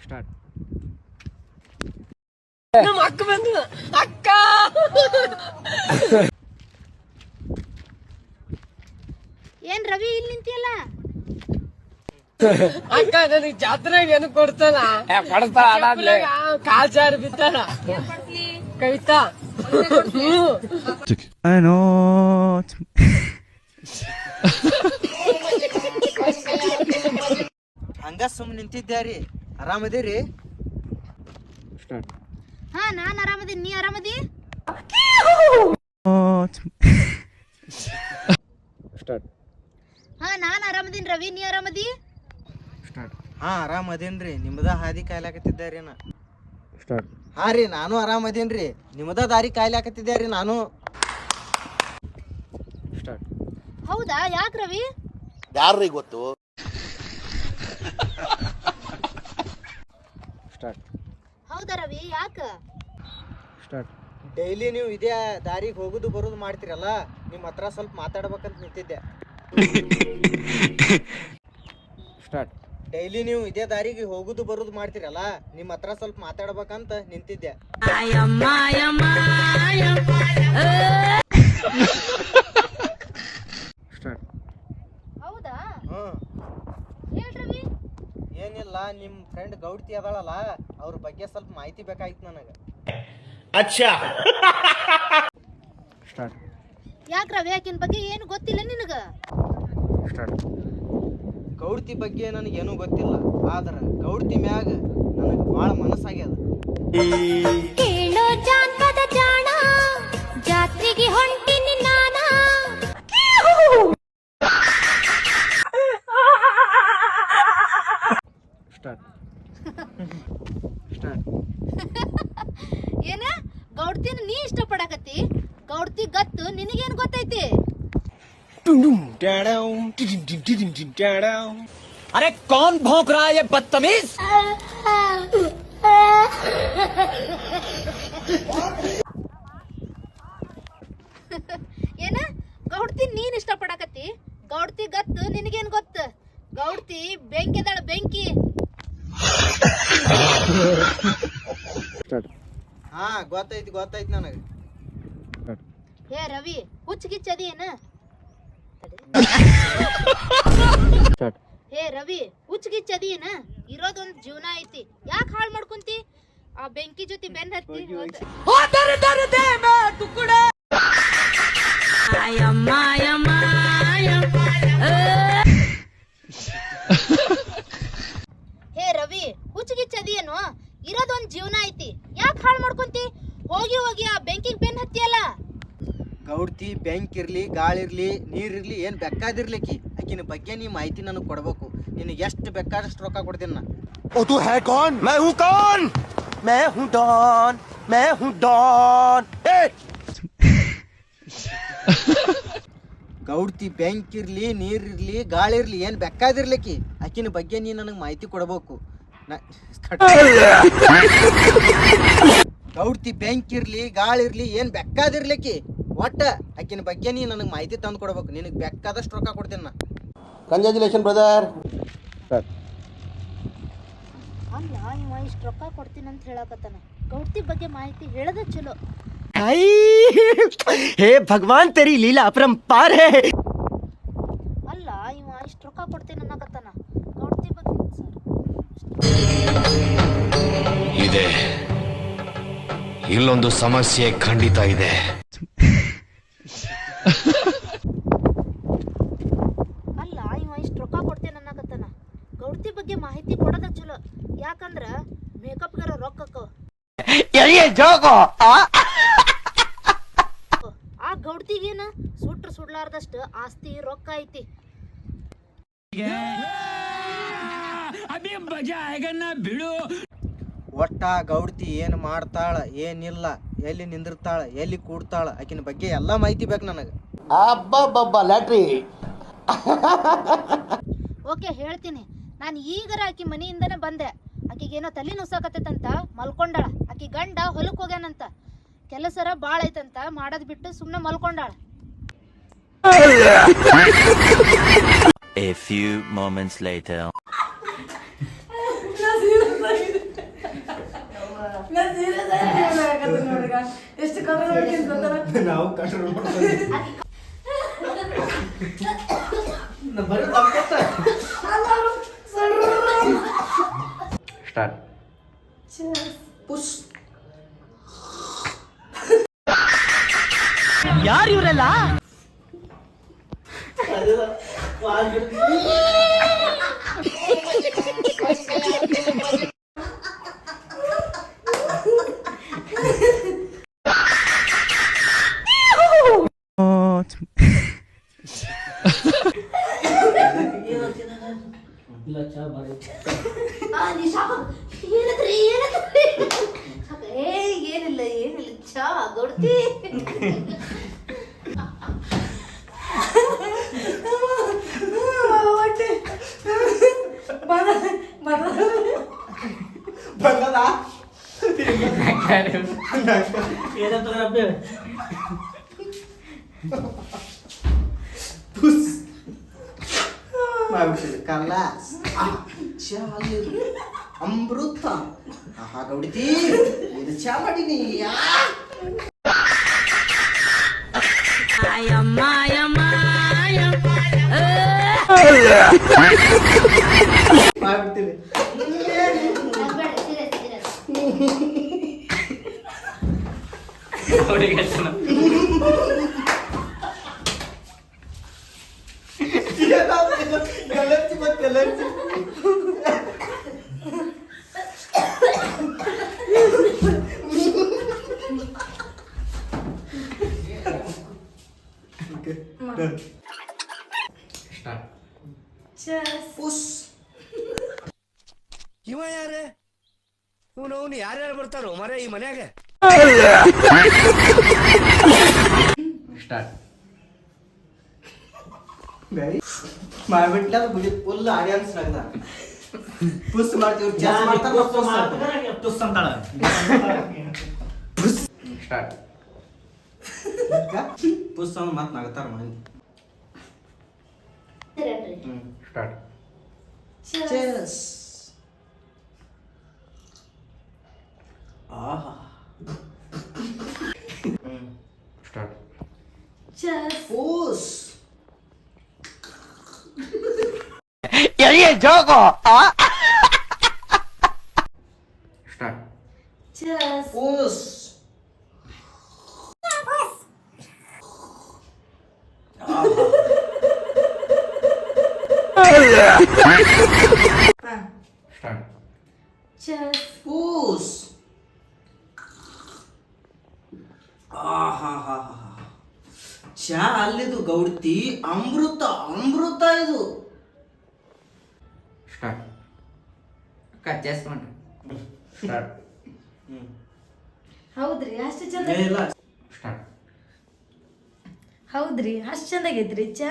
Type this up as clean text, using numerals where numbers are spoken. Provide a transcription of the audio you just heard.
Start. ನಮ್ಮ ಅಕ್ಕ ಬಂದ ಅಕ್ಕ ಏನ್ ರವಿ ಇಲ್ಲಿ ನಿಂತಿಯಲ್ಲ? ಅಕ್ಕ ನನಗೆ ಜಾತ್ರೆಗೆ ಏನು ಕೊಡ್ತಾನ ಕಾಲ್ ಜಾರ್ ಬಿತ್ತಾನ ಕವಿತಾ ಹಂಗ ಸುಮ್ ನಿಂತಿದ್ಯಾರಿ, ಆರಾಮದಿರಿ? ಹಾ ನಾನ್ ಆರಾಮದೀನಿ, ನೀ ಆರಾಮದಿ? ಹಾ ನಾನ್ ಆರಾಮದೀನಿ ರವಿ, ನೀ ಆರಾಮದಿ? ಹಾ ಆರಾಮದೇನ್ರಿ, ನಿಮ್ದ ಹಾದಿ ಕಾಯ್ಲಾಕತ್ತಿದ್ದಾರಿ ನಾ. ಹಾ ರೀ ನಾನು ಆರಾಮದೇನ್ರಿ, ನಿಮ್ದ ದಾರಿ ಕಾಯ್ಲಾಕತ್ತಿದ್ದಾರಿ ನಾನು. ಹೌದಾ, ಯಾಕ ರವಿ? ಯಾರ್ರಿ ಗೊತ್ತು? ಹೌದಾ ರವಿ, ಯಾಕ? ಡೈಲಿ ನೀವು ಇದೇ ದಾರಿಗೆ ಹೋಗುದು ಬರುದು ಮಾಡ್ತೀರಲ್ಲ, ನಿಮ್ ಹತ್ರ ಸ್ವಲ್ಪ ಮಾತಾಡ್ಬೇಕಂತ ನಿಂತಿದ್ದೆ. ಡೈಲಿ ನೀವು ಇದೇ ದಾರಿಗೆ ಹೋಗುದು ಬರುದು ಮಾಡ್ತೀರಲ್ಲ, ನಿಮ್ ಹತ್ರ ಸ್ವಲ್ಪ ಮಾತಾಡ್ಬೇಕಂತ ನಿಂತಿದ್ದೆ. ಹೌದಾ, ಹ್ಮ್ ಹೇಳ್ ರವಿ. ಏನಿಲ್ಲ, ನಿಮ್ ಫ್ರೆಂಡ್ ಗೌಡ್ತಿ ಅದಾಳಲ್ಲ, ಅವ್ರ ಬಗ್ಗೆ ಸ್ವಲ್ಪ ಮಾಹಿತಿ ಬೇಕಾಗಿತ್ತು ನನಗ. ಯಾಕ ರವಿ, ಆಕಿನ ಬಗ್ಗೆ ಏನು ಗೊತ್ತಿಲ್ಲ ನಿನಗ? ಗೌಡ್ತಿ ಬಗ್ಗೆ ನನಗೇನು ಗೊತ್ತಿಲ್ಲ, ಆದ್ರ ಗೌಡ್ತಿ ಮ್ಯಾಗ ನನಗೆ ಬಾಳ ಮನಸ್ಸಾಗ್ಯದ. ಕೇಳೋ ಜಾನಪದ ಜಾಣ, ಜಾತ್ರೆಗೆ ಹೊಂಟಿನಿ ನಾನ. ಏನ ಗೌಡ್ತಿನ ನೀ ಇಷ್ಟಪಡಕತ್ತಿ? ಗೌಡ್ತಿ ಗತ್ತು ನಿನಗೇನ್ ಗೊತ್ತೈತಿ? अरे कौन भौंक रहा है ये बदतमीज? ಏನ ಗೌಡ್ತಿ ನೀನ್ ಇಷ್ಟಪಡಕತ್ತಿ? ಗೌಡ್ತಿ ಗತ್ತು ನಿನಗೇನ್ ಗೊತ್ತ? ಗೌಡ್ತಿ ಬೆಂಕಿ ಅದಾಳ, ಬೆಂಕಿ. ಹಾ ಗೊತ್ತೈತಿ ನನಗ. ಹೇ ರವಿ, ಹುಚ್ಚಗಿಚ್ಚದಿ ಏನ? ಹೇ ರವಿ, ಹುಚ್ಚಗಿಚ್ಚದಿ ಏನ? ಇರೋದೊಂದ್ ಜೀವನ ಐತಿ, ಯಾಕೆ ಹಾಳು ಮಾಡ್ಕೊಂತಿ? ಆ ಬೆಂಕಿ ಜೊತೆ ಬೆನ್ ಹತ್ತಿ ಹೇ ರವಿ, ಹುಚ್ಚಗಿಚ್ಚದಿ ಏನು? ಇರೋದೊಂದ್ ಜೀವನ ಐತಿ, ಯಾಕೆ ಹಾಳು ಮಾಡ್ಕೊಂತಿ? ಹೋಗಿ ಹೋಗಿ ಆ ಬೆಂಕಿಗೆ ಬೆನ್ ಹತ್ತಿಯಲ್ಲ. ಗೌಡ್ತಿ ಬೆಂಕಿರ್ಲಿ, ಗಾಳಿರ್ಲಿ, ನೀರಿರ್ಲಿ, ಏನ್ ಬೇಕಾದಿರ್ಲಿಕ್ಕಿ ಆಕಿನ ಬಗ್ಗೆ ನೀ ಮಾಹಿತಿ ನನಗೆ ಕೊಡ್ಬೇಕು. ನಿನಗೆ ಎಷ್ಟು ಬೇಕಾದಷ್ಟು ರೊಕ್ಕ ಕೊಡ್ತೀನಿ ನಾ. ओ तू है कौन? मैं हूँ कौन? मैं हूँ डॉन, मैं हूँ डॉन. ಗೌಡ್ತಿ ಬೆಂಕಿರ್ಲಿ, ನೀರಿರ್ಲಿ, ಗಾಳಿರ್ಲಿ, ಏನ್ ಬೇಕಾದಿರ್ಲಿಕ್ಕಿ ಆಕಿನ ಬಗ್ಗೆ ನೀ ನನಗೆ ಮಾಹಿತಿ ಕೊಡ್ಬೇಕು. ಗೌಡ್ತಿ ಬೆಂಕಿರ್ಲಿ, ಗಾಳಿರ್ಲಿ, ಏನ್ ಬೇಕಾದಿರ್ಲಿಕ್ಕಿ ಒಟ್ಟ ಆಕಿನ ಬಗ್ಗೆ ನೀ ನನಗೆ ಮಾಹಿತಿ ತಂದು ಕೊಡ್ಬೇಕು. ನಿನಗೆ ಬೇಕಾದಷ್ಟು ರೊಕ್ಕ ಕೊಡ್ತೀನಿ ನಾ. Congratulation brother. ಅಲ್ಲ, ಇವ ಇಷ್ಟು ರೊಕ್ಕ ಕೊಡ್ತೀನಿ ಅಂತ ಹೇಳಕತ್ತಾನ. ಗೌಡ್ತಿ ಬಗ್ಗೆ ಮಾಹಿತಿ ಹೇಳದ ಚಲೋ. हे भगवान तेरी लीला अपरंपार है. ಅಲ್ಲ, ಇವ ಇಷ್ಟು ರೊಕ್ಕ ಕೊಡ್ತೀನಿ ಅನ್ನಕತ್ತಾನ. ಗೌಡ್ತಿ ಬಗ್ಗೆ ಇದೆ, ಇಲ್ಲೊಂದು ಸಮಸ್ಯೆ ಖಂಡಿತ ಇದೆ. ಅಲ್ಲ, ಇವ ಇಷ್ಟು ರೊಕ್ಕ ಕೊಡ್ತೀನಿ ಅನ್ನಕತ್ತಾನ. ಗೌಡ್ತಿ ಬಗ್ಗೆ ಮಾಹಿತಿ ಕೊಡದ ಚಲೋ, ಯಾಕಂದ್ರ ಮೇಕಪ್ಗಾರ ರೊಕ್ಕಕ್ಕ ಆ ಗೌಡ್ತಿಗೇನ ಸುಟ್ರು ಸುಡ್ಲಾರ್ದಷ್ಟು ಆಸ್ತಿ ರೊಕ್ಕ ಐತಿ. ಒಟ್ಟ ಗೌಡ್ತಿ ಏನ್ ಮಾಡ್ತಾಳ, ಏನಿಲ್ಲ, ಎಲ್ಲಿ ನಿಂದಿರ್ತಾಳ, ಎಲ್ಲಿ ಕೂಡ್ತಾಳ, ಆಕಿನ ಬಗ್ಗೆ ಎಲ್ಲಾ ಮಾಹಿತಿ ಬೇಕು ನನಗೆ. ಅಬ್ಬಬ್ಬಬ್ಬ ಲ್ಯಾಟ್ರಿ. ಓಕೆ, ಹೇಳ್ತೀನಿ. ನಾನು ಈಗರ ಆಕಿ ಮನೆಯಿಂದನೇ ಬಂದೆ. ಆಕಿಗೇನೋ ತಲೆ ನುಸಾಕತ್ತೈತಂತ ಮಲ್ಕೊಂಡಾಳ. ಆಕಿ ಗಂಡ ಹೊಲಕ್ಕೆ ಹೋಗ್ಯಾನಂತ. ಕೆಲಸರ ಬಾಳ ಐತಂತ ಮಾಡೋದ್ ಬಿಟ್ಟು ಸುಮ್ನೆ ಮಲ್ಕೊಂಡಾಳ. A few moments later. ನಾವು ಕಂಟ್ರೋಲ್ ಸ್ಟಾರ್ಟ್. ಪುಷ್. ಯಾರು ಇವರೆಲ್ಲ? ಏನಿಲ್ಲ ಚಾ ಗೌಡ್ತಿ. ಮಾಡ್ಬಿಟ್ಟಿದೆ ಕಲಾಸ್. ಚಾ ಅಲ್ಲಿದು ಅಮೃತ. ಆಹಾ ಗೌಡಿತಿ ಇದು ಚಾ ಮಾಡೀನಿ. ಮಾಡ್ಬಿಡ್ತೀನಿ. ಗಲರ್ಜಿ ಮತ್ತೆ ಗಲರ್ಜಿ. ಪುಷ್. ಇವ ಯಾರೇ? ಇವನು ಯಾರ್ಯಾರು ಬರ್ತಾರೋ ಮರ ಈ ಮನ್ಯಾಗ? ಸ್ಟಾರ್ಟ್. ಮಾಡ್ಬಿಟ್ಲ ಫುಲ್ ಆಡಿಯನ್ಸ್ ನಗ್ದ. ಪುಷ್ ಮಾಡ್ತೀವಿ. ಜಾಸ್ ಮಾಡ್ತಾರ ಪುಷ್ ಅಂತಾಳ. ಸ್ಟಾರ್ಟ್. ಪುಷ್ ಅಂದ್ ಮಾತ್ ನಗತಾರ ಮಂದಿ. ಸ್ಟಾರ್ಟ್. ಚೆಸ್. ಆಹಾ. ಸ್ಟಾರ್ಟ್. ಪುಷ್. ಜೋಗೋ. ಸ್ಟಾರ್ಟ್. ಪುಷ್. ಸ್ಟಾರ್ಟ್. ಪುಷ್. ಆಹಾ. ಚಾ ಅಲ್ಲಿದು ಗೌಡ್ತಿ ಅಮೃತ ಅಮೃತ ಇದು. ಸ್ಟಾರ್ಟ್. ಚೆಸ್ ಮಾಡ್ರಿ. ಸ್ಟಾರ್ಟ್. ಹೌದ್ರಿ ಅಷ್ಟು ಚಂದ. ಇಲ್ಲ. ಸ್ಟಾರ್ಟ್. ಹೌದ್ರಿ ಅಷ್ಟು ಚಂದಾಗೈತ್ರಿ ಚಾ.